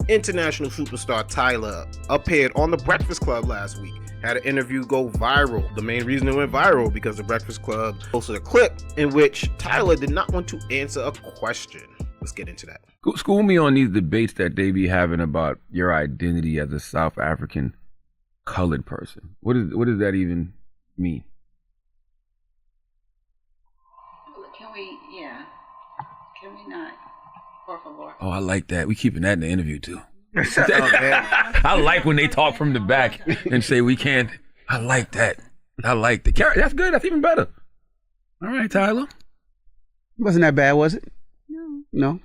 International superstar Tyla appeared on The Breakfast Club last week. Had an interview go viral. The main reason it went viral because The Breakfast Club posted a clip in which Tyla did not want to answer a question. Let's get into that. School me on these debates that they be having about your identity as a South African colored person. What does that even mean? Can we not? Por favor. Oh, I like that. We keeping that in the interview too. I like when they talk from the back and say we can't. I like that. That's good. That's even better. All right, Tyla. Wasn't that bad, was it? No.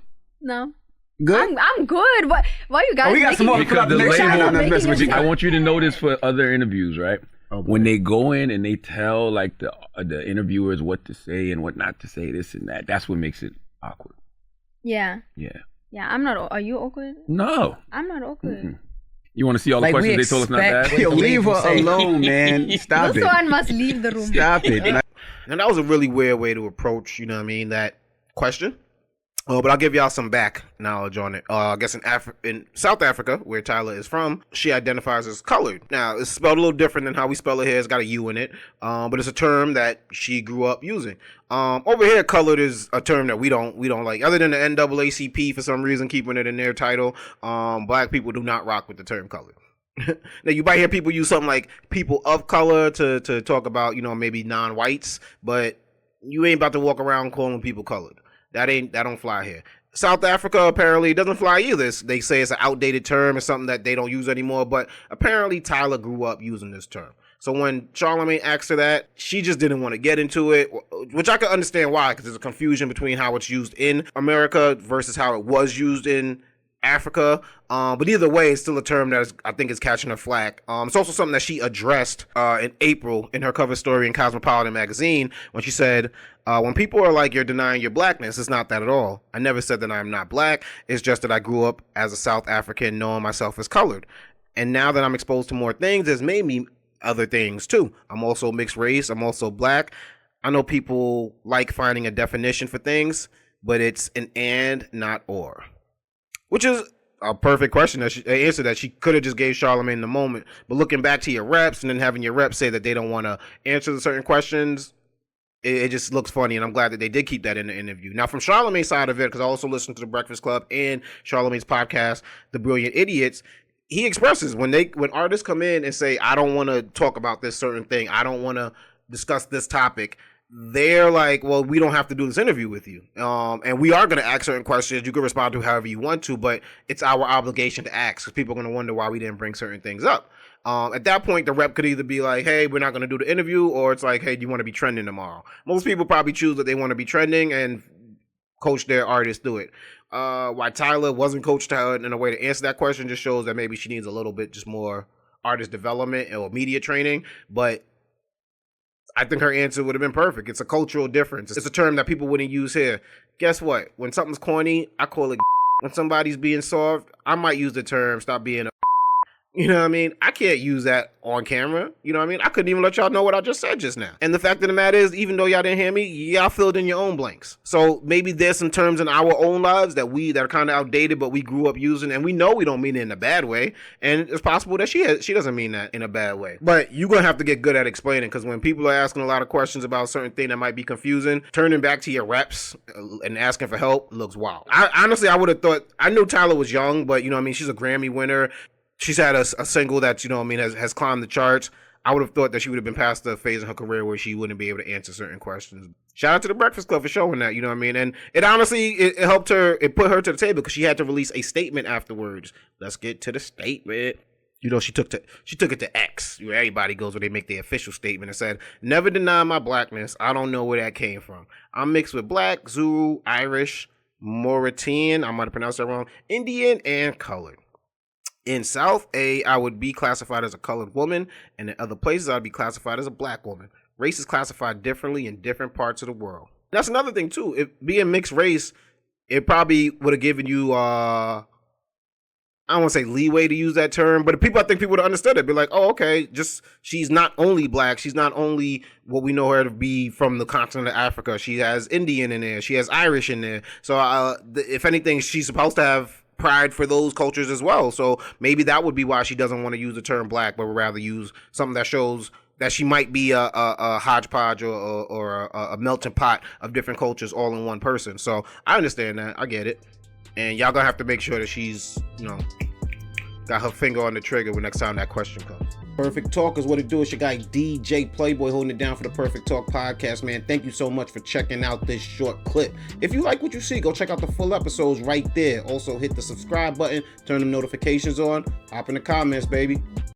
Good? I'm good. Why you guys? We got some more because the label. I want you to know this for other interviews, right? Okay. When they go in and they tell like the interviewers what to say and what not to say, this and that, that's what makes it awkward. Yeah. I'm not. Are you awkward? No, I'm not awkward. Mm-hmm. You want to see all the questions they told us not to ask? Yo, leave her alone, man. Stop this it. one must leave the room. Stop it. And that was a really weird way to approach, that question. But I'll give y'all some back knowledge on it. I guess in South Africa, where Tyla is from, she identifies as colored. Now, it's spelled a little different than how we spell it here. It's got a U in it. But it's a term that she grew up using. Over here, colored is a term that we don't like. Other than the NAACP, for some reason, keeping it in their title, black people do not rock with the term colored. Now, you might hear people use something like people of color to talk about, maybe non-whites, but you ain't about to walk around calling people colored. That don't fly here. South Africa apparently doesn't fly either. They say it's an outdated term. It's something that they don't use anymore. But apparently Tyla grew up using this term. So when Charlamagne asked her that, she just didn't want to get into it, which I can understand why, because there's a confusion between how it's used in America versus how it was used in Africa. But either way, it's still a term that I think is catching her flack. It's also something that she addressed in April in her cover story in Cosmopolitan magazine when she said, when people are like, you're denying your blackness, it's not that at all. I never said that I'm not black. It's just that I grew up as a South African knowing myself as colored. And now that I'm exposed to more things, it's made me other things too. I'm also mixed race. I'm also black. I know people like finding a definition for things, but it's an and, not or. Which is a perfect question, an answer that she could have just gave Charlamagne in the moment. But looking back to your reps and then having your reps say that they don't want to answer certain questions, it just looks funny, and I'm glad that they did keep that in the interview. Now, from Charlamagne's side of it, because I also listen to The Breakfast Club and Charlamagne's podcast, The Brilliant Idiots, he expresses when artists come in and say, I don't want to talk about this certain thing, I don't want to discuss this topic, they're like, well, we don't have to do this interview with you. And we are going to ask certain questions. You can respond to however you want to, but it's our obligation to ask because people are going to wonder why we didn't bring certain things up. At that point, the rep could either be like, hey, we're not going to do the interview, or it's like, hey, do you want to be trending tomorrow? Most people probably choose that they want to be trending and coach their artists through it. Why Tyla wasn't coached in a way to answer that question just shows that maybe she needs a little bit just more artist development or media training, but I think her answer would have been perfect. It's a cultural difference. It's a term that people wouldn't use here. Guess what? When something's corny, I call it. When somebody's being soft, I might use the term stop being a. You know what I mean? I can't use that on camera. You know what I mean? I couldn't even let y'all know what I just said just now. And the fact of the matter is, even though y'all didn't hear me, y'all filled in your own blanks. So maybe there's some terms in our own lives that are kind of outdated, but we grew up using, and we know we don't mean it in a bad way. And it's possible that she doesn't mean that in a bad way. But you're going to have to get good at explaining, because when people are asking a lot of questions about a certain thing that might be confusing, turning back to your reps and asking for help looks wild. I would have thought, I knew Tyla was young, but she's a Grammy winner. She's had a single that, has climbed the charts. I would have thought that she would have been past the phase in her career where she wouldn't be able to answer certain questions. Shout out to The Breakfast Club for showing that, And it honestly, it helped her, it put her to the table because she had to release a statement afterwards. Let's get to the statement. She took it to X, where everybody goes where they make their official statement and said, never deny my blackness. I don't know where that came from. I'm mixed with black, Zulu, Irish, Mauritanian, I might have pronounced that wrong, Indian, and colored. In South A, I would be classified as a colored woman, and in other places, I'd be classified as a black woman. Race is classified differently in different parts of the world. That's another thing, too. If being mixed race, it probably would have given you, I don't want to say leeway to use that term, but I think people would have understood it. Be like, oh, okay, she's not only black, she's not only what we know her to be from the continent of Africa. She has Indian in there, she has Irish in there. So if anything, she's supposed to have pride for those cultures as well. So maybe that would be why she doesn't want to use the term black, but would rather use something that shows that she might be a hodgepodge or a melting pot of different cultures all in one person. So I understand that. I get it. And y'all gonna have to make sure that she's, got her finger on the trigger when next time that question comes. Perfect Talk is what it do. It's your guy DJ Playboy holding it down for the Perfect Talk podcast, man. Thank you so much for checking out this short clip. If you like what you see, go check out the full episodes right there. Also hit the subscribe button, turn them notifications on, hop in the comments, baby.